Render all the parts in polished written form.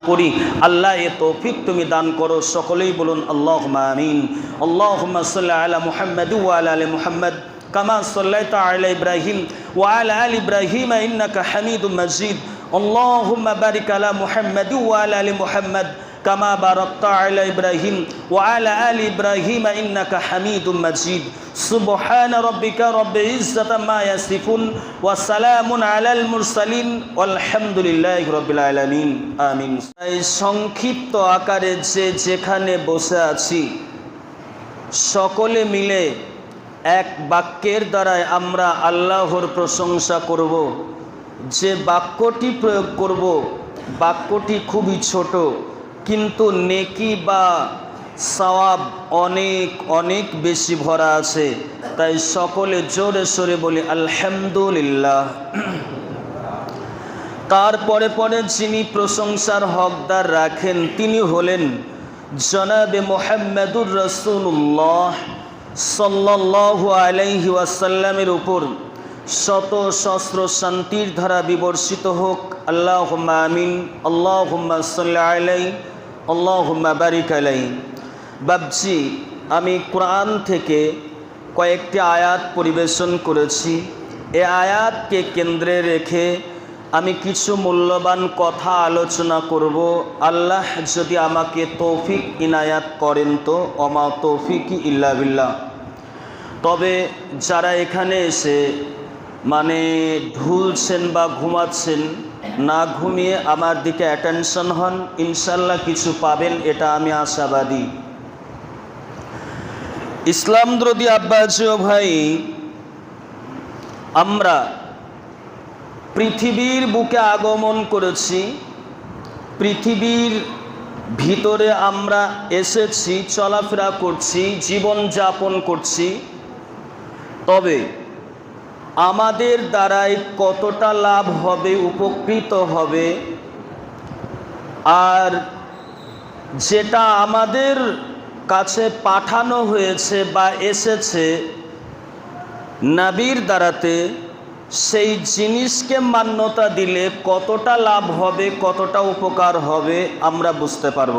করি। আল্লাহ এ তৌফিক তুমি দান করো। সকলেই বলুন আল্লাহুম্মা আমিন। আল্লাহুম্মা সাল্লি আলা মুহাম্মাদ ওয়া আলা আলি মুহাম্মাদ কামা সাল্লাইতা আলা ইব্রাহিম ওয়া আলা আলি ইব্রাহিম ইন্নাকা হামিদুম মাজিদ। আল্লাহুম্মা বারিক আলা মুহাম্মাদ ওয়া আলা আলি মুহাম্মাদ কামা বারাকতা আলা ইব্রাহিম ওয়া আলা আলি ইব্রাহিম ইন্নাকা হামিদুম মাজিদ। সুবহানা রাব্বিকা রাব্বিল ইজ্জাতি আম্মা ইয়াসিফুন ওয়া সালামুন আলাল মুরসালিন ওয়ালহামদুলিল্লাহি রাব্বিল আলামিন। আমিন। এই সংক্ষিপ্ত আকারে যেখানে বসে আছি, সকলে মিলে এক বাক্যের দ্বারাই আমরা আল্লাহর প্রশংসা করব। যে বাক্যটি প্রয়োগ করব, বাক্যটি খুবই ছোট, কিন্তু নেকি বা সওয়াব অনেক অনেক বেশি ভরা আছে। তাই সকলে জোরে সোরে বলি আলহামদুলিল্লাহ। তারপরে পরে যিনি প্রশংসার হকদার রাখেন তিনি হলেন জনাবে মুহাম্মাদুর রাসূলুল্লাহ সাল্লাল্লাহু আলাইহি ওয়াসাল্লামের উপর শত সহস্র শান্তির ধারা বিবর্ষিত হোক। আল্লাহুম্মা আমিন। আল্লাহুম্মা সাল্লি আলাইহি আল্লাহুম্মা বারিক আলাইহি। বাবজি, আমি কোরআন থেকে কয়েকটি আয়াত পরিবেশন করেছি। এই আয়াতকে কেন্দ্রে রেখে আমি কিছু মূল্যবান কথা আলোচনা করব। আল্লাহ যদি আমাকে তৌফিক ইনায়াত করেন তো ওমা তৌফিকি ইল্লা বিল্লাহ। তবে যারা এখানে এসে ঢুলছেন বা ঘুমাচ্ছেন, না ঘুমিয়ে আমার দিকে অ্যাটেনশন হন, ইনশাল্লাহ কিছু পাবেন, এটা আমি আশাবাদী। ইসলাম দ্রোহী আব্বাজি ও ভাই, আমরা পৃথিবীর বুকে আগমন করেছি, পৃথিবীর ভিতরে আমরা এসেছি, চলাফেরা করছি, জীবন যাপন করছি। তবে আমাদের দ্বারাই কতটা লাভ হবে, উপকৃত হবে, আর যেটা আমাদের কাছে পাঠানো হয়েছে বা এসেছে নবীর দ্বারাতে, সেই জিনিসকে মান্যতা দিলে কতটা লাভ হবে, কতটা উপকার হবে আমরা বুঝতে পারব।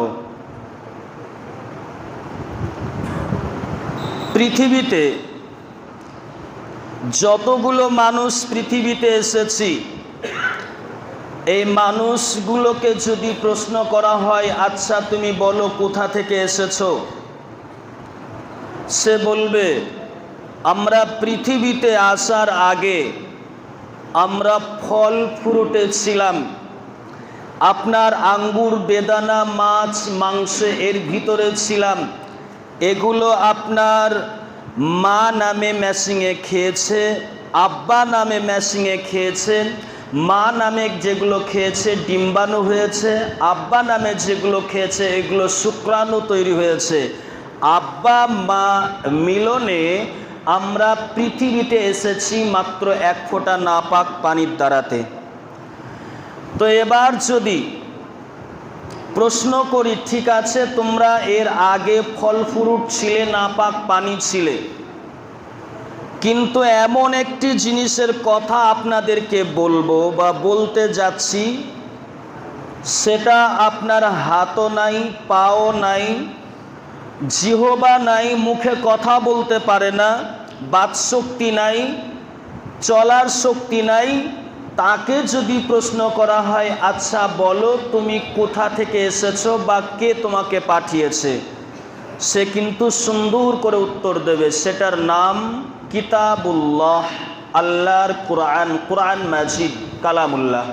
পৃথিবীতে যতগুলো মানুষ পৃথিবীতে এসেছি, এই মানুষগুলোকে যদি প্রশ্ন করা হয়, আচ্ছা তুমি বলো কোথা থেকে এসেছো, সে বলবে আমরা পৃথিবীতে আসার আগে আমরা ফল ফ্রুটে ছিলাম। আপনার আঙ্গুর, বেদানা, মাছ, মাংস এর ভিতরে ছিলাম। এগুলো আপনার মা নামে ম্যাশিংয়ে খেয়েছে, আব্বা নামে ম্যাশিংয়ে খেয়েছে। মা নামে যেগুলো খেয়েছে ডিম্বাণু হয়েছে, আব্বা নামে যেগুলো খেয়েছে এগুলো শুক্রাণু তৈরি হয়েছে। আব্বা মা মিলনে আমরা পৃথিবীতে এসেছি মাত্র এক ফোঁটা নাপাক পানির দ্বারাতে। তো এবার যদি প্রশ্ন করি, ঠিক আছে তোমরা এর আগে ফল ফ্রুট ছিলে, নাপাক পানি ছিলে, কিন্তু এমন একটি জিনিসের কথা আপনাদেরকে বলবো বা বলতে যাচ্ছি, সেটা আপনার হাতও নাই, পাও নাই, জিহবা নাই, মুখে কথা বলতে পারে না, বাকশক্তি নাই, চলার শক্তি নাই। তাকে যদি প্রশ্ন করা হয়, আচ্ছা বলো তুমি কোথা থেকে এসেছো বা কে তোমাকে পাঠিয়েছে, সে কিন্তু সুন্দর করে উত্তর দেবে। সেটার নাম কিতাবুল্লাহ, আল্লাহর কোরআন, কোরআন মাজিদ, কালামুল্লাহ।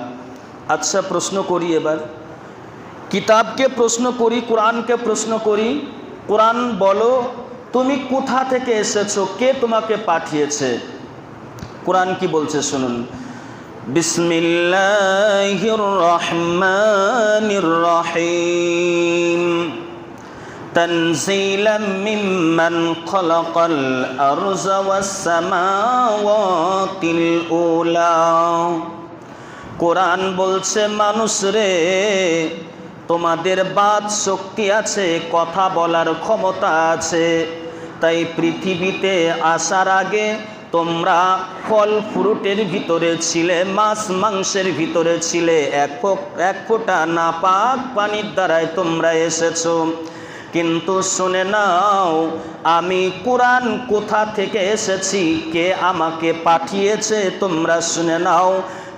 আচ্ছা প্রশ্ন করি, এবার কিতাবকে প্রশ্ন করি, কোরআনকে প্রশ্ন করি। কোরআন বলো তুমি কোথা থেকে এসেছো, কে তোমাকে পাঠিয়েছে? কোরআন কি বলছে শুনুন। বিসমিল্লাহির রহমানির রহিম। তানজিলাম মিম্মান খালাকাল আরযা ওয়াস সামাওয়াতিল উলা। কোরআন বলছে, মানুষ রে, তোমাদের বাক শক্তি আছে, কথা বলার ক্ষমতা আছে, তাই পৃথিবীতে আসার আগে তোমরা ফল ফ্রুটের ভিতরে ছিলে, মাছ মাংসের ভিতরে ছিলে, এক ফোঁটা নাপাক পানির দ্বারাই তোমরা এসেছো। কিন্তু শুনে নাও, আমি কোরআন কোথা থেকে এসেছি, কে আমাকে পাঠিয়েছে তোমরা শুনে নাও।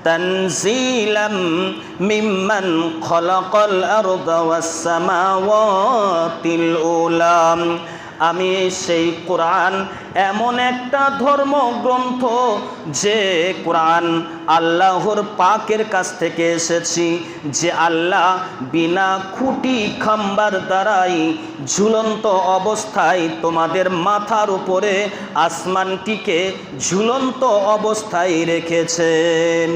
তানজিলাম মিম্মান খলাকাল আরদা ওয়াস সামাওয়াতিল উলা। আমি সেই কোরআন এমন একটা ধর্মগ্রন্থ যে কোরআন আল্লাহর পাকের কাছ থেকে এসেছি, যে আল্লাহ বিনা খুঁটি খাম্বার দ্বারাই ঝুলন্ত অবস্থায় তোমাদের মাথার উপরে আসমানটিকে ঝুলন্ত অবস্থায় রেখেছেন।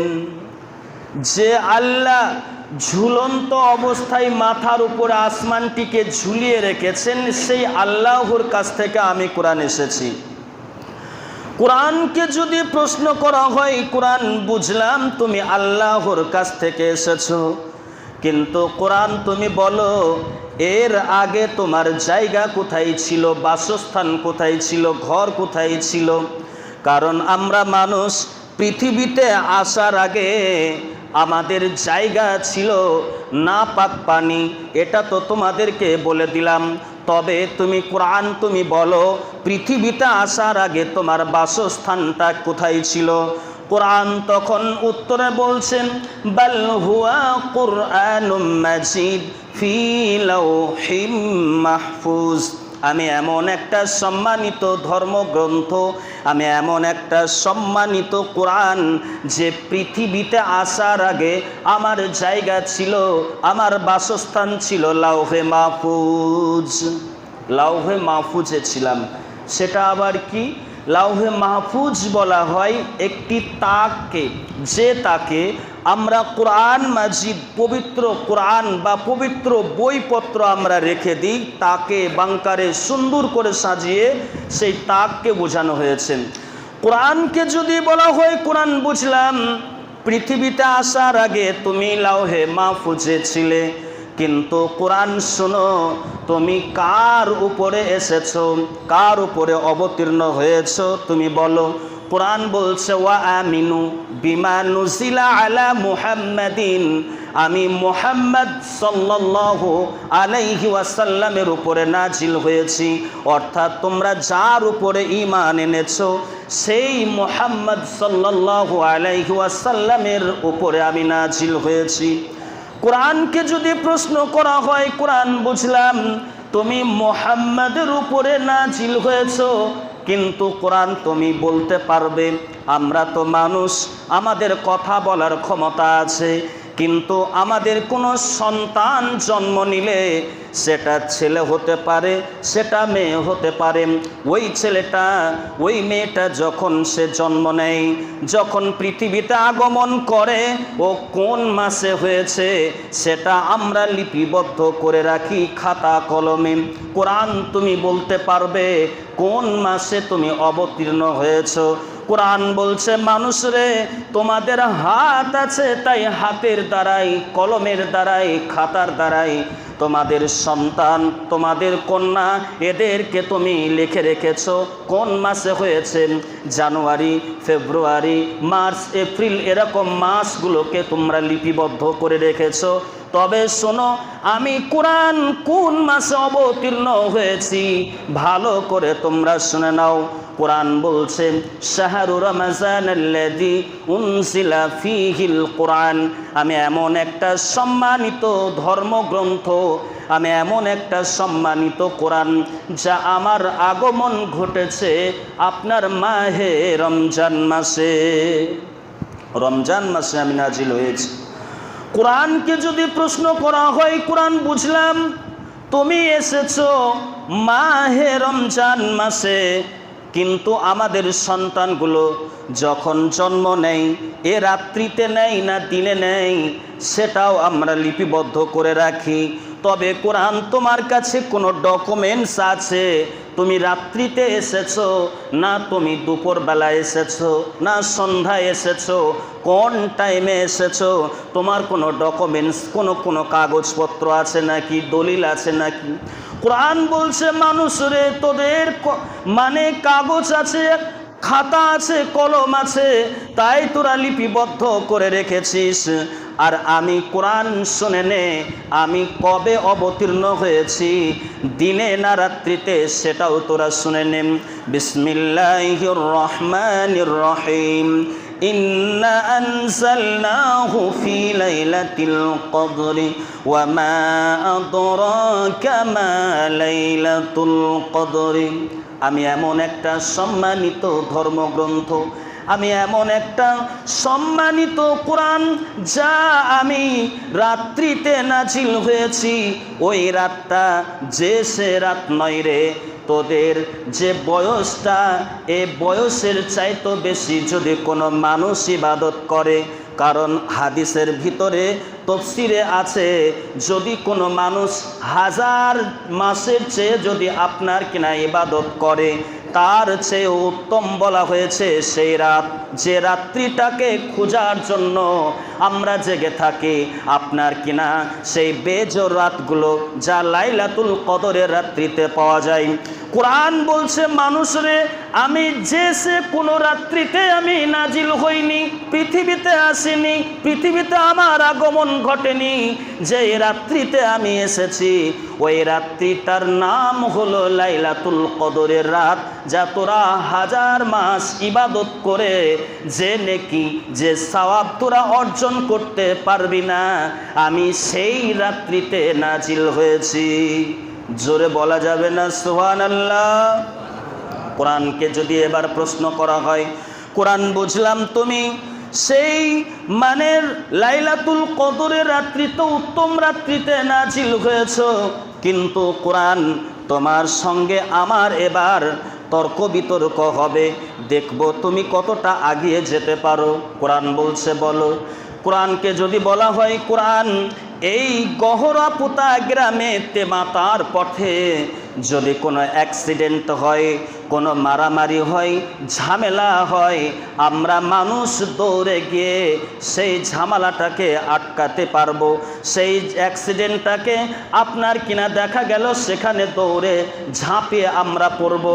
যে আল্লাহ ঝুলন্ত অবস্থায় মাথার উপরে আসমানটিকে ঝুলিয়ে রেখেছেন, সেই আল্লাহর কাছ থেকে আমি কোরআন এসেছি। কোরআনকে যদি প্রশ্ন করা হয়, কোরআন বুঝলাম তুমি আল্লাহর কাছ থেকে এসেছো, কিন্তু কোরআন তুমি বলো এর আগে তোমার জায়গা কোথায় ছিল, বাসস্থান কোথায় ছিল, ঘর কোথায় ছিল? কারণ আমরা মানুষ পৃথিবীতে আসার আগে আমাদের জায়গা ছিল নাপাক পানি, এটা তো তোমাদেরকে বলে দিলাম। তবে তুমি কোরআন তুমি বলো পৃথিবীতে আসার আগে তোমার বাসস্থানটা কোথায় ছিল? কোরআন তখন উত্তরে বলছেন, বাল হুয়া কুরআনুম মাজিদ ফি লাউহিম মাহফুজ। আমি এমন একটা সম্মানিত ধর্মগ্রন্থ, আমি এমন একটা সম্মানিত কোরআন, যে পৃথিবীতে আসার আগে আমার জায়গা ছিল, আমার বাসস্থান ছিল লাউহে মাহফুজ। লাউহে মাহফুজে ছিলাম। সেটা আবার কি? লাউহে মাহফুজ বলা হয় একটি তাককে, যে তাকে আমরা কোরআন মাজিদ, পবিত্র কোরআন বা পবিত্র বইপত্র আমরা রেখে দিই, তাকে বাংকারে সুন্দর করে সাজিয়ে সেই তাককে বোঝানো হয়েছে। কোরআনকে যদি বলা হয় কোরআন বুঝলাম পৃথিবীতে আসার আগে তুমি লাউহে মাহফুজে ছিলে, কিন্তু কোরআন শোনো তুমি কার উপরে এসেছো, কার উপরে অবতীর্ণ হয়েছো তুমি বলো। কোরআন বলছে ওয়া আমিনু বিমা নুজিলা আলা মুহাম্মাদিন, আমি মুহাম্মদ সাল্লাল্লাহু আলাইহি ওয়াসাল্লামের উপরে নাজিল হয়েছি। অর্থাৎ তোমরা যার উপরে ঈমান এনেছো সেই মুহাম্মদ সাল্লাল্লাহু আলাইহি ওয়াসাল্লামের উপরে আমি নাজিল হয়েছি। কোরআনকে যদি প্রশ্ন করা হয়, কোরআন বুঝলাম তুমি মুহাম্মাদের উপরে নাজিল হয়েছো, কিন্তু কোরআন তুমি বলতে পারবে আমরা তো মানুষ, আমাদের কথা বলার ক্ষমতা আছে, কিন্তু আমাদের কোনো সন্তান জন্ম নিলে সেটা ছেলে হতে পারে, সেটা মেয়ে হতে পারে। ওই ছেলেটা ওই মেয়েটা যখন সে জন্ম নেয়, যখন পৃথিবীতে আগমন করে, ও কোন মাসে হয়েছে সেটা আমরা লিপিবদ্ধ করে রাখি খাতা কলমে। কোরআন তুমি বলতে পারবে কোন মাসে তুমি অবতীর্ণ হয়েছো? কোরআন বলছে মানুষরে তোমাদের হাত আছে, তাই হাতের দ্বারাই, কলমের দ্বারাই, খাতার দ্বারাই তোমাদের সন্তান, তোমাদের কন্যা, এদেরকে তুমি লিখে রেখেছো কোন মাসে হয়েছে। জানুয়ারি, ফেব্রুয়ারি, মার্চ, এপ্রিল, এরকম মাসগুলোকে তোমরা লিপিবদ্ধ করে রেখেছো। তবে শোনো, আমি কোরআন কোন মাসে অবতীর্ণ হয়েছি ভালো করে তোমরা শুনে নাও। কোরআন বলছে শাহরু রমজানাল্লাযী উনজিলা ফীহিল কোরআন, আমি এমন একটা সম্মানিত ধর্মগ্রন্থ, আমি এমন একটা সম্মানিত কোরআন যা আমার আগমন ঘটেছে আপনার মাহে রমজান মাসে। রমজান মাসে আমি নাজিল হয়েছি। কোরআনকে যদি প্রশ্ন করা হয়, কোরআন বুঝলাম তুমি এসেছো মাহে রমজান মাসে, কিন্তু আমাদের সন্তানগুলো যখন জন্ম নেয় এ রাত্রিতে নেয় না দিনে নেয় সেটাও আমরা লিপিবদ্ধ করে রাখি। তবে কোরআন তোমার কাছে কোনো ডকুমেন্টস আছে তুমি রাত্রিতে এসেছো না তুমি দুপুরবেলা এসেছো না সন্ধ্যায় এসেছো, কোন টাইমে এসেছো, তোমার কোনো ডকুমেন্টস, কোনো কাগজপত্র আছে নাকি, দলিল আছে নাকি? কোরআন বলছে মানুষ রে তোদের মানে কাগজ আছে, খাতা আছে, কলম আছে, তাই তোরা লিপিবদ্ধ করে রেখেছিস। আর আমি কোরআন শুনে নে, আমি কবে অবতীর্ণ হয়েছি, দিনে না রাত্রিতে, সেটাও তোরা শুনে নেন। বিসমিল্লাহির রহমানির রহিম। ইন্না আনজালনাহু ফি লাইলাতিল কদরি ওয়া মা আদরাকা মা লাইলাতুল কদরি। আমি এমন একটা সম্মানিত ধর্মগ্রন্থ, আমি এমন একটা সম্মানিত কোরআন, যা আমি রাত্রিতে নাজিল হয়েছি। ওই রাতটা যে সে রাত নয় রে, তোদের যে বয়সটা, এ বয়সের চাইতে বেশি যদি কোনো মানুষ ইবাদত করে। কারণ হাদিসের ভিতরে তফসিরে আছে, যদি কোনো মানুষ 1000 মাসের চেয়ে যদি আপনার কিনা ইবাদত করে, তার চেয়ে উত্তম বলা হয়েছে সেই রাত, যে রাত্রিটাকে খোঁজার জন্য আমরা জেগে থাকি। আপনার কিনা সেই বেজোর রাতগুলো যা লাইলাতুল কদরের রাত্রিতে পাওয়া যায়। কোরআন বলছে, মানুষরে আমি যে সে কোনো রাত্রিতে আমি নাজিল হইনি, পৃথিবীতে আসিনি, পৃথিবীতে আমার আগমন ঘটেনি। যে রাত্রিতে আমি এসেছি, ওই রাত্রিটার নাম হলো লাইলাতুল কদরের রাত, যা তোরা 1000 মাস ইবাদত করে যে নেকি, যে সওয়াব তোরা অর্জন করতে পারবি না, আমি সেই রাত্রিতে নাজিল হয়েছি। জোরে বলা যাবে না সুবহানাল্লাহ? কোরআনকে যদি এবার প্রশ্ন করা হয়, কোরআন বুঝলাম তুমি সেই মানের লাইলাতুল কদরের রাত্রিতে, উত্তম রাত্রিতে নাজিল হয়েছ, কিন্তু কোরআন তোমার সঙ্গে আমার এবার তর্ক বিতর্ক হবে, দেখব তুমি কতটা আগিয়ে যেতে পারো। কোরআন বলছে বলো। কোরআনকে যদি বলা হয়, কোরআন এই গহরাপুতা গ্রামে তেমাতার পথে যদি কোনো অ্যাক্সিডেন্ট হয়, কোনো মারামারি হয়, ঝামেলা হয়, আমরা মানুষ দৌড়ে গিয়ে সেই ঝামেলাটাকে আটকাতে পারবো। সেই অ্যাক্সিডেন্টটাকে আপনার কিনা দেখা গেল সেখানে দৌড়ে ঝাঁপিয়ে আমরা পড়ব,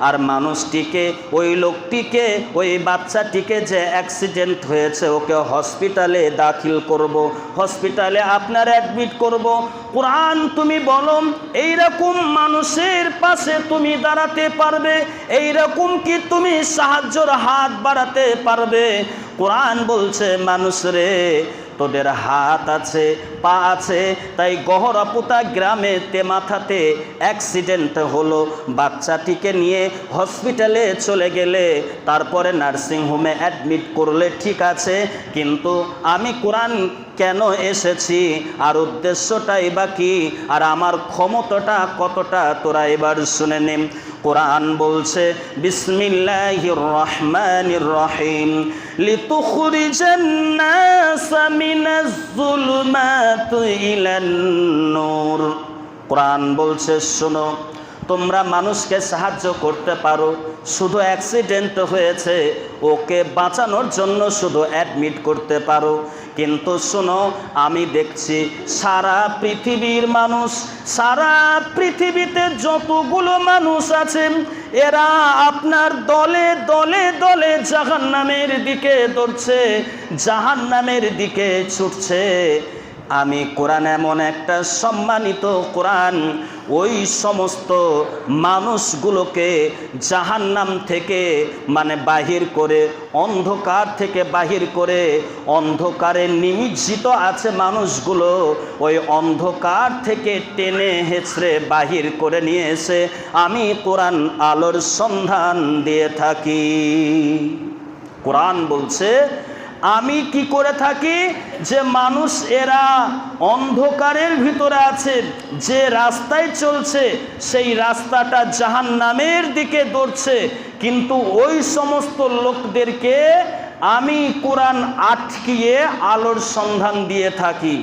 আর মানুষটিকে, ওই লোকটিকে, ওই বাচ্চাটিকে যে অ্যাক্সিডেন্ট হয়েছে, ওকে হসপিটালে দাখিল করব, হসপিটালে আপনার অ্যাডমিট করব। কোরআন তুমি বলো, এইরকম মানুষের পাশে তুমি দাঁড়াতে পারবে? এইরকম কি তুমি সাহায্যের হাত বাড়াতে পারবে? কোরআন বলছে, মানুষ রে, তোদের হাত আছে, পা আছে, তাই গহরাপুতা গ্রামে তেমাথাতে অ্যাক্সিডেন্ট হলো, বাচ্চাটিকে নিয়ে হসপিটালে চলে গেলে, তারপরে নার্সিংহোমে অ্যাডমিট করলে, ঠিক আছে, কিন্তু আমি কোরআন কেন এসেছি, আর উদ্দেশ্যটাই বা কি, আর আমার ক্ষমতাটা কতটা, তোরা এবার শুনে নিন। কোরআন বলছে, বিসমিল্লাহির রহমানির রহিম। লিতুখরিজান নাস মিনাজ যুলুমাতি ইলান নূর। কোরআন বলছে, শোনো, তোমরা মানুষকে সাহায্য করতে পারো, শুধু অ্যাক্সিডেন্ট হয়েছে, ওকে বাঁচানোর জন্য শুধু অ্যাডমিট করতে পারো, কিন্তু শোনো, আমি দেখছি সারা পৃথিবীর মানুষ, সারা পৃথিবীতে যতগুলো মানুষ আছেন, এরা আপনার দলে দলে দলে জাহান্নামের দিকে দৌড়ছে, জাহান্নামের দিকে ছুটছে। আমি কোরআন এমন একটা সম্মানিত কোরআন, ওই সমস্ত মানুষগুলোকে জাহান্নাম থেকে মানে বাহির করে, অন্ধকার থেকে বাহির করে, অন্ধকারে নিমজ্জিত আছে মানুষগুলো, ওই অন্ধকার থেকে টেনে হেঁচড়ে বাহির করে নিয়ে এসে আমি কোরআন আলোর সন্ধান দিয়ে থাকি। কোরআন বলছে, আমি কি করে থাকি, যে মানুষ এরা অন্ধকারের ভিতরে আছে, যে রাস্তায় চলছে সেই রাস্তাটা জাহান্নামের দিকে দৌড়ছে, কিন্তু ওই সমস্ত লোকদেরকে আমি কোরআন আটকিয়ে আলোর সন্ধান দিয়ে থাকি।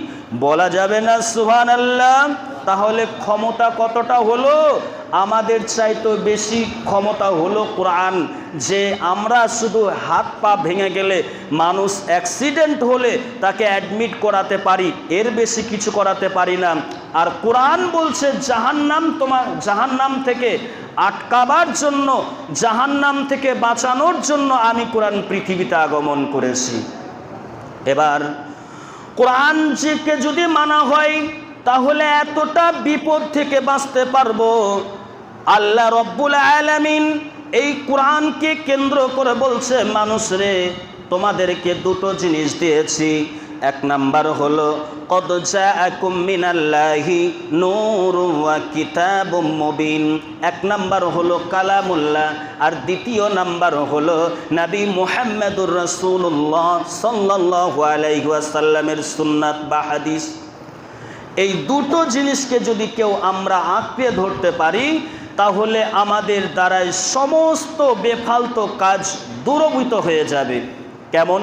বলা যাবে না সুবহানাল্লাহ? তাহলে ক্ষমতা কতটা হলো? আমাদের চাইতে বেশি ক্ষমতা হলো কোরআন, যে আমরা শুধু হাত পা ভেঙে গেলে, মানুষ অ্যাক্সিডেন্ট হলে তাকে অ্যাডমিট করাতে পারি, এর বেশি কিছু করাতে পারি না। আর কোরআন বলছে, জাহান্নাম থেকে আটকাবার জন্য, জাহান্নাম থেকে বাঁচানোর জন্য আমি কোরআন পৃথিবীতে আগমন করেছি। এবার কোরআনকে যদি মানা হয় তাহলে এতটা বিপদ থেকে বাঁচতে পারবো। আল্লাহ রব্বুল আলামিন এই কোরআনকে কেন্দ্র করে বলছে, মানুষ রে, তোমাদেরকে দুটো জিনিস দিয়েছি। এক নাম্বার হলো কদ জাআকুম মিনাল্লাহি নূরুন ওয়া কিতাবুম মুবিন, এক নাম্বার হলো কালামুল্লাহ, আর দ্বিতীয় নাম্বার হলো নবী মুহাম্মদুর রাসূলুল্লাহ সাল্লাল্লাহু আলাইহি ওয়াসাল্লামের সুন্নাত বা হাদিস। এই দুটো জিনিসকে যদি কেউ আমরা আঁকড়ে ধরতে পারি তাহলে আমাদের দ্বারাই সমস্ত বেফালতু কাজ দূরীভূত হয়ে যাবে। কেমন?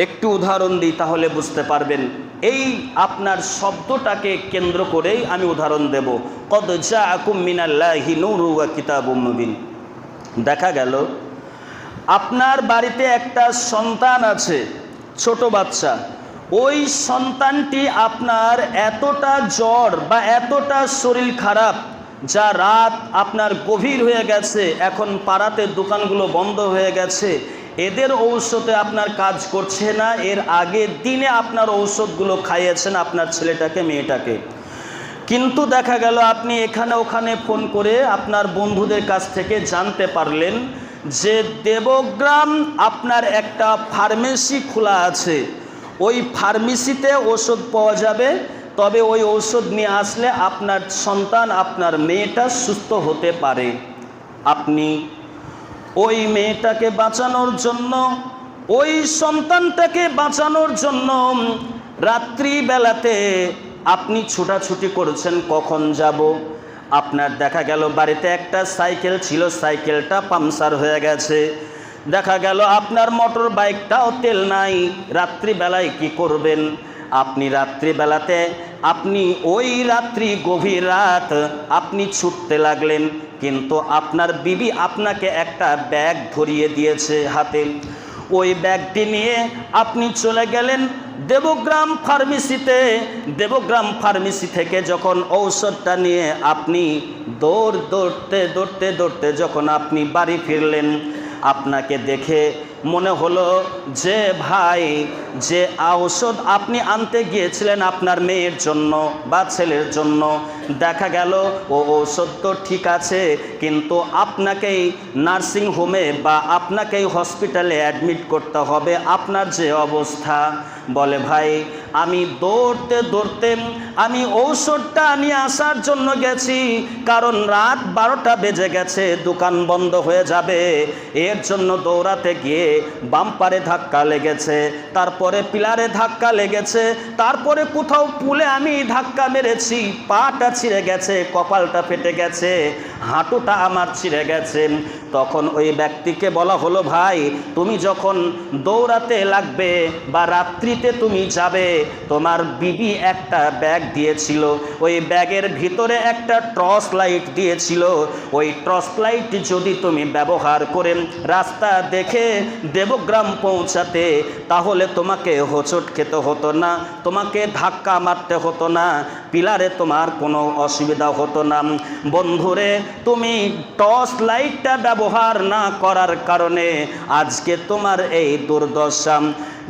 একটু উদাহরণ দিই তাহলে বুঝতে পারবেন। এই আপনার শব্দটাকে কেন্দ্র করেই আমি উদাহরণ দেব। কদ জাআকুম মিনাল্লাহি নূরুন ওয়া কিতাবুম মুবিন। দেখা গেল আপনার বাড়িতে একটা সন্তান আছে, ছোট বাচ্চা। ওই সন্তানটি আপনার এতটা জ্বর বা এতটা শরীর খারাপ, যা রাত আপনার গভীর হয়ে গেছে, এখন পাড়াতে দোকানগুলো বন্ধ হয়ে গেছে, এদের ঔষধে আপনার কাজ করছে না। এর আগের দিনে আপনার ঔষধগুলো খাইয়েছেন আপনার ছেলেটাকে, মেয়েটাকে, কিন্তু দেখা গেল আপনি এখানে ওখানে ফোন করে আপনার বন্ধুদের কাছ থেকে জানতে পারলেন যে দেবগ্রাম আপনার একটা ফার্মেসি খোলা আছে, ওই ফার্মেসিতে ওষুধ পাওয়া যাবে, তবে ওই ঔষধ নিয়ে আসলে আপনার সন্তান, আপনার মেয়েটা সুস্থ হতে পারে। আপনি ওই মেয়েটাকে বাঁচানোর জন্য, ওই সন্তানটাকে বাঁচানোর জন্য রাত্রিবেলাতে আপনি ছোটাছুটি করেছেন, কখন যাব। আপনার দেখা গেল বাড়িতে একটা সাইকেল ছিল, সাইকেলটা পাংচার হয়ে গেছে। দেখা গেল আপনার মোটর বাইকটাও তেল নাই। রাত্রিবেলায় কি করবেন? আপনি রাত্রিবেলাতে ওই রাত্রি গভীর রাত আপনি ছুটতে লাগলেন, কিন্তু আপনার বিবি আপনাকে একটা ব্যাগ ধরিয়ে দিয়েছে হাতে। ওই ব্যাগটি নিয়ে আপনি চলে গেলেন দেবগ্রাম ফার্মেসিতে। দেবগ্রাম ফার্মেসি থেকে যখন ঔষধটা নিয়ে আপনি দৌড়তে যখন আপনি বাড়ি ফিরলেন, আপনাকে দেখে মনে হলো যে ভাই, যে ঔষধ আপনি আনতে গিয়েছিলেন আপনার মেয়ের জন্য বা ছেলের জন্য, দেখা গেল ও ঔষধ তো ঠিক আছে, কিন্তু আপনাকেই নার্সিং হোমে বা আপনাকেই হসপিটালে অ্যাডমিট করতে হবে। আপনার যে অবস্থা, বলে ভাই আমি দৌড়তে আমি ঔষধটা নিয়ে আসার জন্য গেছি, কারণ রাত 12টা বেজে গেছে, দোকান বন্ধ হয়ে যাবে, এর জন্য দৌড়াতে গিয়ে বাম্পারে ধাক্কা লেগেছে, তারপরে পিলারে ধাক্কা লেগেছে, তারপরে কোথাও পুলে আমি ধাক্কা মেরেছি, পাটা ছিঁড়ে গেছে, কপালটা ফেটে গেছে, হাঁটুটা আমার ছিঁড়ে গেছে। তখন ওই ব্যক্তিকে বলা হলো, ভাই তুমি যখন দৌড়াতে লাগবে বা রাত্রিতে তুমি যাবে, তোমার বিবি একটা ব্যাগ দিয়েছিল, ওই ব্যাগের ভিতরে একটা টর্চ লাইট দিয়েছিল, ওই টর্চ লাইট যদি তুমি ব্যবহার করে রাস্তা দেখে দেবগ্রাম পৌঁছাতে, তাহলে তোমাকে হোঁচট খেতে হতো না, তোমাকে ধাক্কা মারতে হতো না, পিলারে তোমার কোনো অসুবিধা হতো না। বন্ধুরে, তুমি টর্চ লাইটটা ব্যবহার না করার কারণে আজকে তোমার এই দুর্দশা।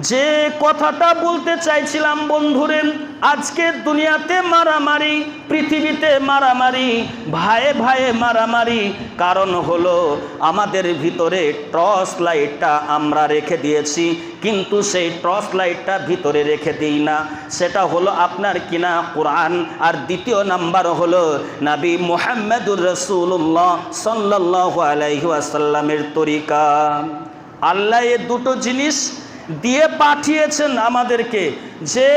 যে কথাটা বলতে চাইছিলাম বন্ধুরে, আজকে দুনিয়াতে মারামারি, পৃথিবীতে মারামারি, ভাইয়ে ভাইয়ে মারামারি, কারণ হলো আমাদের ভিতরে টর্চ লাইটটা আমরা রেখে দিয়েছি, কিন্তু সেই টর্চ লাইটটা ভিতরে রেখে দিই না। সেটা হলো আপনার কিনা কোরআন, আর দ্বিতীয় নাম্বার হলো নবী মুহাম্মদুর রাসূলুল্লাহ সাল্লাল্লাহু আলাইহি ওয়াসাল্লামের তরিকা। আল্লাহ এই দুটো জিনিস দিয়ে পাঠিয়েছেন আমাদেরকে যে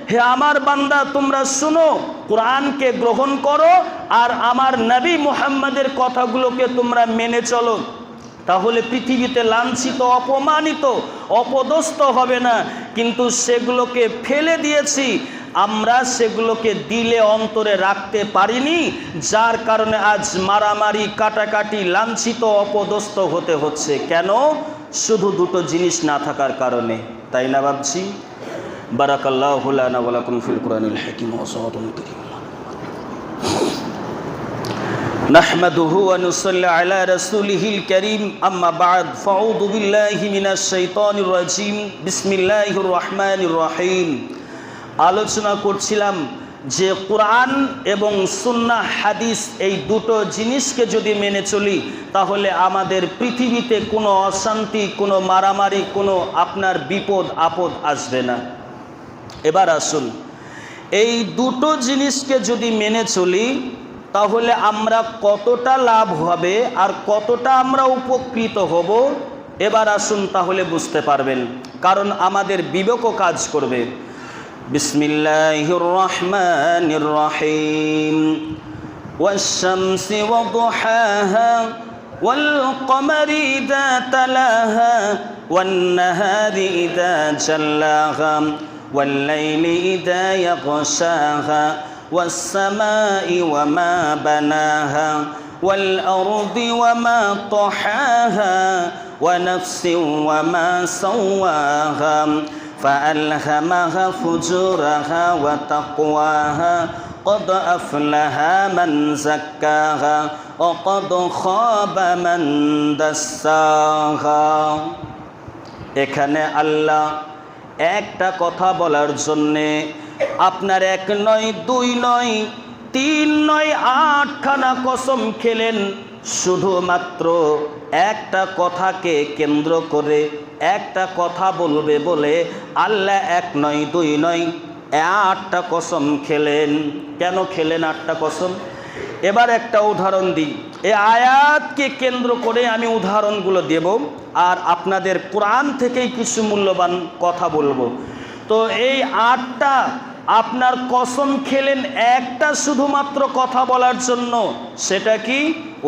হে আমার বান্দা, তোমরা শুনো, কোরআনকে গ্রহণ করো আর আমার নবী মুহাম্মদের কথাগুলোকে তোমরা মেনে চলো, তাহলে পৃথিবীতে লাঞ্ছিত, অপমানিত, অপদস্থ হবে না। কিন্তু সেগুলোকে ফেলে দিয়েছি আমরা, সেগুলোকে দিলে অন্তরে রাখতে পারিনি, যার কারণে আজ মারামারি, কাটাকাটি, লাঞ্ছিত, অপদস্থ হতে হচ্ছে। কেন? শুধু দুটো জিনিস না থাকার কারণে, তাই না ভাবছি? বারাকাল্লাহু লানা ওয়া লাকুম ফিল কুরআনিল হাকিম ওয়া সাওয়াতুল কারীম। نحمده ونصلي على رسوله الكريم أما بعد فأعوذ بالله من الشيطان الرجيم بسم الله الرحمن الرحيم আলোচনা করছিলাম যে কোরআন এবং সুন্নাহ হাদিস এই দুটো জিনিসকে যদি মেনে চলি তাহলে আমাদের পৃথিবীতে কোনো অশান্তি, কোনো মারামারি, কোনো আপনার বিপদ আপদ আসবে না। এবার আসুন, এই দুটো জিনিসকে যদি মেনে চলি তাহলে আমরা কতটা লাভ হবে আর কতটা আমরা উপকৃত হব, এবার আসুন তাহলে বুঝতে পারবেন, কারণ আমাদের বিবেকও কাজ করবে। বিসমিল্লাহির রহমানির রহিম ওয়াশ-শামসি ওয়াদুহাহা ওয়াল কমারি ইযা তালাহা ওয়ান নাহারি ইযা জাল্লাহা ওয়াল লাইলি ইযা ইয়াগশাহা والسماء وما بناها والأرض وما طحاها ونفس وما سواها فألهمها فجورها وتقواها قد أفلح من زكاها وقد خاب من دساها। এখানে আল্লাহ একটা কথা বলার জন্যে আপনার এক নয়, দুই নয়, তিন নয়, 8খানা কসম খেলেন। শুধুমাত্র একটা কথাকে কেন্দ্র করে একটা কথা বলবে বলে আল্লাহ এক নয়, দুই নয়, 8টা কসম খেলেন। কেন খেলেন 8টা কসম? এবার একটা উদাহরণ দিই। এই আয়াতকে কেন্দ্র করে আমি উদাহরণগুলো দেব আর আপনাদের কোরআন থেকেই কিছু মূল্যবান কথা বলবো। তো এই 8টা আপনার কসম খেলেন একটা শুধুমাত্র কথা বলার জন্য। সেটা কি?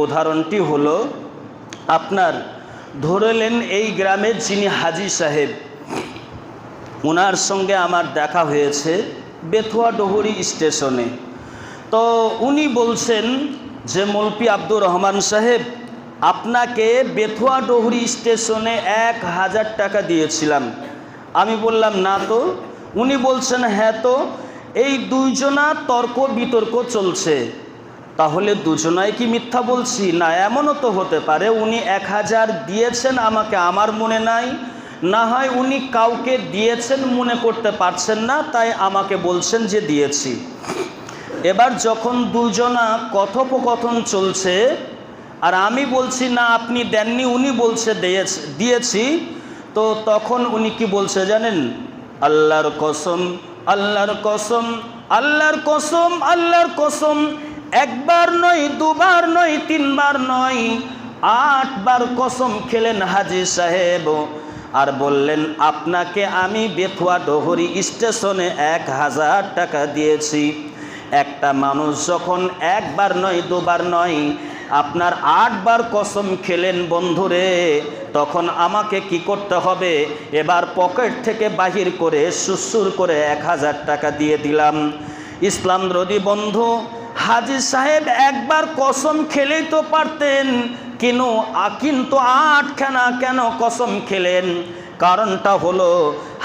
উদাহরণটি হলো, আপনার ধরলেন এই গ্রামের যিনি হাজী সাহেব, ওনার সঙ্গে আমার দেখা হয়েছে বেথুয়া ডহুরি স্টেশনে। তো উনি বলছেন যে মৌলভী আব্দুর রহমান সাহেব, আপনাকে বেথুয়া ডহুরি স্টেশনে 1000 টাকা দিয়েছিলাম। আমি বললাম না তো। উনি বলছেন হ্যাঁ তো। এই দুইজনা তর্ক বিতর্ক চলছে। তাহলে দুজনাই কি মিথ্যা বলছি? না, এমনও তো হতে পারে উনি 1000 দিয়েছেন আমাকে, আমার মনে নাই, না হয় উনি কাউকে দিয়েছেন মনে করতে পারছেন না, তাই আমাকে বলছেন যে দিয়েছি। এবার যখন দুজনা কথোপকথন চলছে আর আমি বলছি না আপনি দেননি, উনি বলছে দিয়েছি, তো তখন উনি কি বলছে জানেন? আল্লাহর কসম, আল্লাহর কসম, আল্লাহর কসম, আল্লাহর কসম, একবার নয়, দুবার নয়, তিনবার নয়, 8 বার কসম খেলেন হাজী সাহেব আর বললেন আপনাকে আমি বেথুয়া ডহুরি স্টেশনে 1000 টাকা দিয়েছি। একটা মানুষ যখন একবার নয়, দুবার নয়, আপনার 8 বার কসম খেলেন বন্ধুরে, তখন আমাকে কি করতে হবে? এবার পকেট থেকে বাহির করে সুসুর করে 1000 টাকা দিয়ে দিলাম। ইসলাম বিরোধী বন্ধু, হাজী সাহেব একবার কসম খেলেই তো পারতেন, কিন্তু 8খানা কেন কসম খেলেন? কারণটা হলো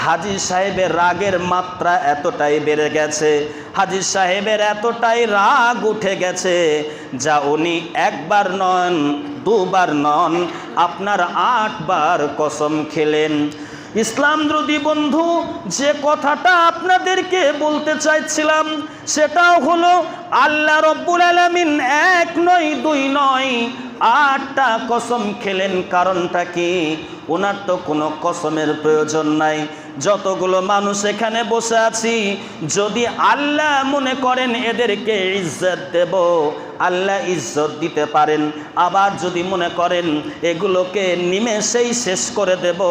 হাজী সাহেবের রাগের মাত্রা এতটাই বেড়ে গেছে, হাজী সাহেবের এতটাই রাগ উঠে গেছে যা উনি একবার নন, দুবার নন, আপনার 8 বার কসম খেলেন। ইসলাম বিরোধী বন্ধু, যে কথাটা আপনাদেরকে বলতে চাইছিলাম সেটাও হলো আল্লাহ রব্বুল আলামিন 1 নয়, 2 নয়, 8টা কসম খেলেন। কারণটা কি? ওনার তো কোনো কসমের প্রয়োজন নাই। যতগুলো মানুষ এখানে বসে আছি, যদি আল্লাহ মনে করেন এদেরকে ইজ্জত দেব, আল্লাহ ইজ্জত দিতে পারেন। আবার যদি মনে করেন এগুলোকে নিমেষেই শেষ করে দেব,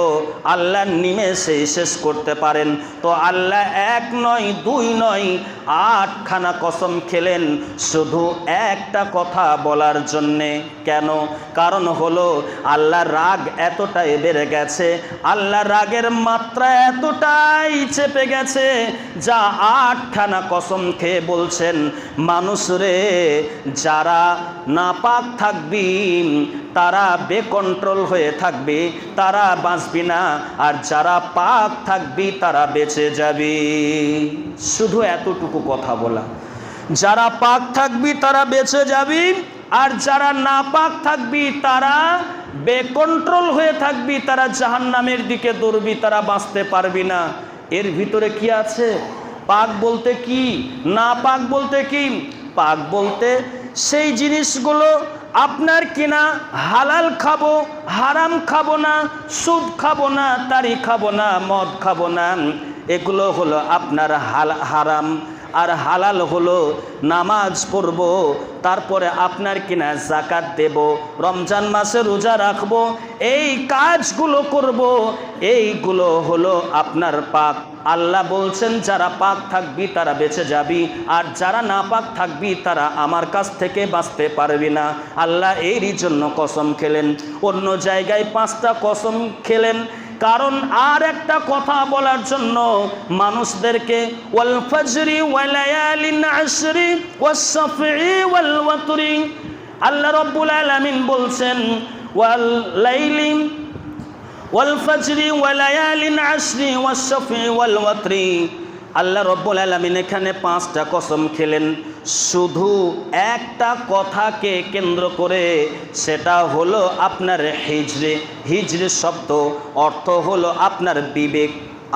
আল্লাহ নিমেষেই শেষ করতে পারেন। তো আল্লাহ 1 নয়, 2 নয়, 8খানা কসম খেলেন শুধু একটা কথা বলার জন্যে। কেন? কারণ হলো আল্লাহর রাগ এতটাই বেড়ে গেছে, আল্লাহর রাগের মাত্রা এতটাই চেপে গেছে যা 8খানা কসম খেয়ে বলছেন, মানুষ রে, যারা নাপাক থাকবি তারা বেকন্ট্রোল হয়ে থাকবে, তারা বাঁচবি না, আর যারা পাক থাকবি তারা বেঁচে যাবি। শুধু এতটুকু কথা বলা, যারা পাক থাকবি তারা বেঁচে যাবি, আর যারা নাপাক থাকবি তারা বেকন্ট্রোল হয়ে থাকবি, তারা জাহান্নামের দিকে দৌড়বি, তারা বাঁচতে পারবি না। এর ভিতরে কি আছে? পাক বলতে কি, নাপাক বলতে কি? পাক বলতে সেই জিনিসগুলো আপনার কিনা হালাল খাবো, হারাম খাবো না, সুদ খাবো না, তারি খাবো না, মদ খাবো না, এগুলো হলো আপনার হারাম। আর হালাল হলো নামাজ পড়ব, তারপরে আপনার কিনা যাকাত দেব, রমজান মাসে রোজা রাখবো, এই কাজগুলো করব, এইগুলো হলো আপনার পাক। আল্লাহ বলছেন যারা পাক থাকবি তারা বেঁচে যাবি, আর যারা না পাক থাকবি তারা আমার কাছ থেকে বাঁচতে পারবি না। আল্লাহ এরই জন্য কসম খেলেন। অন্য জায়গায় 5টা কসম খেলেন, কারণ আর একটা কথা বলার জন্য মানুষদেরকে, ওয়াল ফাজরি ওয়া লায়ালিন আশরি ওয়াস শাফঈ ওয়াল ওয়াতরি, আল্লাহ রাব্বুল আলামিন বলছেন ওয়াল লাইলি ওয়াল ফাজরি ওয়া লায়ালিন আশরি ওয়াস শাফঈ ওয়াল ওয়াতরি। আল্লাহ রাব্বুল আলামিন এখানে 5টা কসম খেলেন শুধু একটা কথাকে কেন্দ্র করে, সেটা হলো আপনার হিজরে। হিজরে শব্দ অর্থ হলো আপনার বিবেক,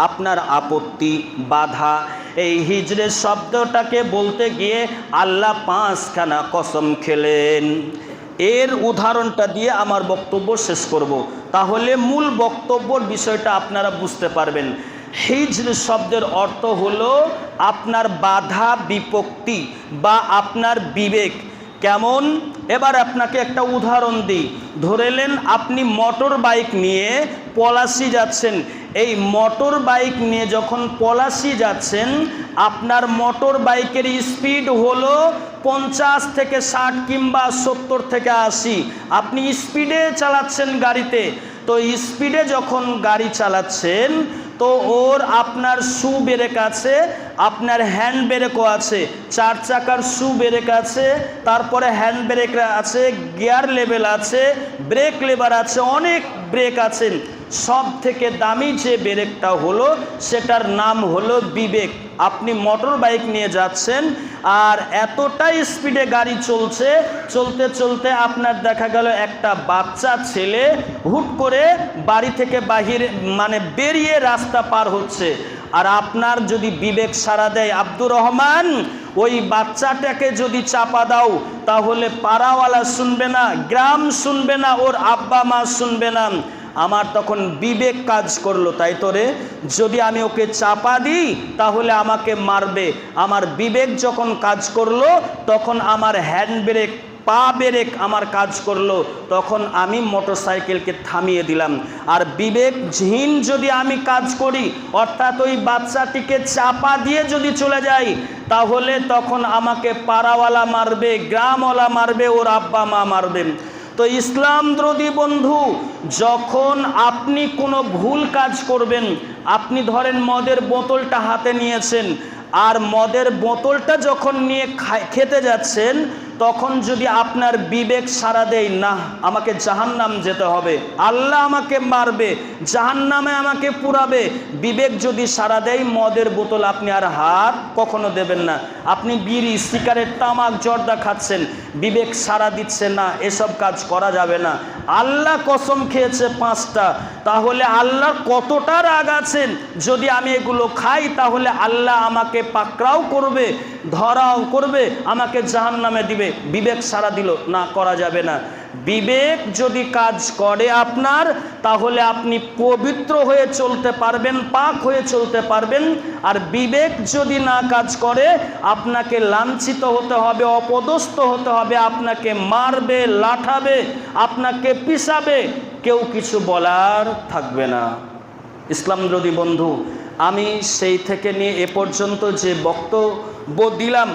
আপনার আপত্তি, বাধা। এই হিজরে শব্দটাকে বলতে গিয়ে আল্লাহ 5খানা কসম খেলেন। এর উদাহরণটা দিয়ে আমার বক্তব্য শেষ করব, তাহলে মূল বক্তব্যর বিষয়টা আপনারা বুঝতে পারবেন। হিজর শব্দের অর্থ হলো আপনার বাধা বিপত্তি বা আপনার বিবেক। কেমন? এবার আপনাকে একটা উদাহরণ দিই। ধরেলেন আপনি মোটর বাইক নিয়ে পলাশী যাচ্ছেন। এই মোটর বাইক নিয়ে যখন পলাশী যাচ্ছেন, আপনার মোটর বাইকের স্পিড হলো 50 থেকে 60 কিংবা 70 থেকে 80। আপনি স্পিডে চালাচ্ছেন গাড়িতে। তো স্পিডে যখন গাড়ি চালাচ্ছেন তো ওর আপনার শু ব্রেক আছে, আপনার হ্যান্ড ব্রেকও আছে, 4 চাকার শু ব্রেক আছে, তারপরে হ্যান্ড ব্রেক আছে, গিয়ার লেভেল আছে, ব্রেক লেভার আছে, অনেক ব্রেক আছে। সব থেকে দামি যে ব্রেকটা হলো সেটার নাম হলো বিবেক। আপনি মোটর বাইক নিয়ে যাচ্ছেন আর এতটাই স্পিডে গাড়ি চলছে, চলতে চলতে আপনার দেখা গেল একটা বাচ্চা ছেলে হুট করে বাড়ি থেকে বেরিয়ে রাস্তা পার হচ্ছে। আর আপনার যদি বিবেক সাড়া দেয়, আব্দুর রহমান ওই বাচ্চাটাকে যদি চাপা দাও তাহলে পাড়াওয়ালা শুনবে না, গ্রাম শুনবে না, ওর আব্বা মা শুনবে না। আমার তখন বিবেক কাজ করলো, তাই তো রে, যদি আমি ওকে চাপা দিই তাহলে আমাকে মারবে। আমার বিবেক যখন কাজ করলো তখন আমার হ্যান্ড ব্রেক, পা ব্রেক আমার কাজ করলো, তখন আমি মোটরসাইকেলকে থামিয়ে দিলাম। আর বিবেকহীন যদি আমি কাজ করি, অর্থাৎ ওই বাচ্চাটিকে চাপা দিয়ে যদি চলে যাই, তাহলে তখন আমাকে পাড়াওয়ালা মারবে, গ্রামওয়ালা মারবে, ওর আব্বা মা মারবে। তো ইসলাম দ্রোহী বন্ধু, যখন আপনি কোনো ভুল কাজ করবেন, আপনি ধরেন মদের বোতলটা হাতে নিয়েছেন, আর মদের বোতলটা যখন নিয়ে খেতে যাচ্ছেন, তখন যদি আপনার বিবেক সাড়া দেয় না আমাকে জাহান্নাম যেতে হবে, আল্লাহ আমাকে মারবে, জাহান্নামে আমাকে পুরাবে, বিবেক যদি সাড়া দেয়, মদের বোতল আপনি আর হাত কখনো দেবেন না। আপনি বিড়ি, সিগারেট, তামাক, জর্দা খাচ্ছেন, বিবেক সাড়া দিচ্ছে না, এসব কাজ করা যাবে না। আল্লাহ কসম খেয়েছে 5টা, তাহলে আল্লাহর কতটা রাগ আছেন। যদি আমি এগুলো খাই তাহলে আল্লাহ আমাকে পাকড়াও করবে, ধরাও করবে, আমাকে জাহান্নামে দিবে। বিবেক সাড়া দিল না, করা যাবে না। বিবেক যদি কাজ করে আপনার, তাহলে আপনি পবিত্র হয়ে চলতে পারবেন, পাক হয়ে চলতে পারবেন। আর বিবেক যদি না কাজ করে, আপনাকে লাঞ্ছিত হতে হবে, অপদস্থ হতে হবে, আপনাকে মারবে, লাঠাবে, আপনাকে পিষাবে, কেউ কিছু বলার থাকবে না। ইসলাম যদি বন্ধু, আমি সেই থেকে নিয়ে এ পর্যন্ত যে বক্তব্য দিলাম,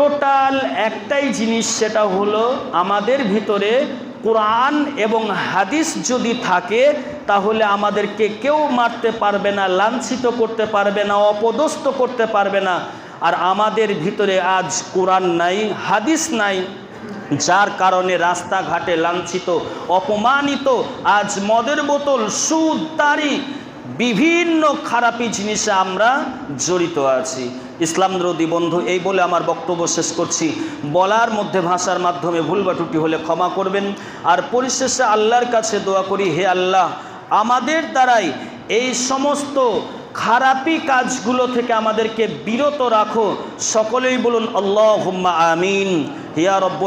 টোটাল একটাই জিনিস, সেটা হলো আমাদের ভিতরে কোরআন এবং হাদিস যদি থাকে, তাহলে আমাদেরকে কেউ মারতে পারবে না, লাঞ্ছিত করতে পারবে না, অপদস্থ করতে পারবে না। আর আমাদের ভিতরে আজ কোরআন নাই, হাদিস নাই, যার কারণে রাস্তাঘাটে লাঞ্ছিত, অপমানিত, আজ মদের বোতল, সুদ, তারি, বিভিন্ন খারাপি জিনিসে আমরা জড়িত আছি। ইসলামবিরোধী বন্ধু। এই বলে আমার বক্তব্য শেষ করছি। বলার মধ্যে ভাষার মাধ্যমে ভুল বা ত্রুটি হলে ক্ষমা করবেন। আর পরিশেষে আল্লাহর কাছে দোয়া করি, হে আল্লাহ, আমাদের দ্বারাই এই সমস্ত খারাপি কাজগুলো থেকে আমাদেরকে বিরত রাখো। সকলেই বলুন আল্লাহুম্মা আমিন। ইয়া রব্বুল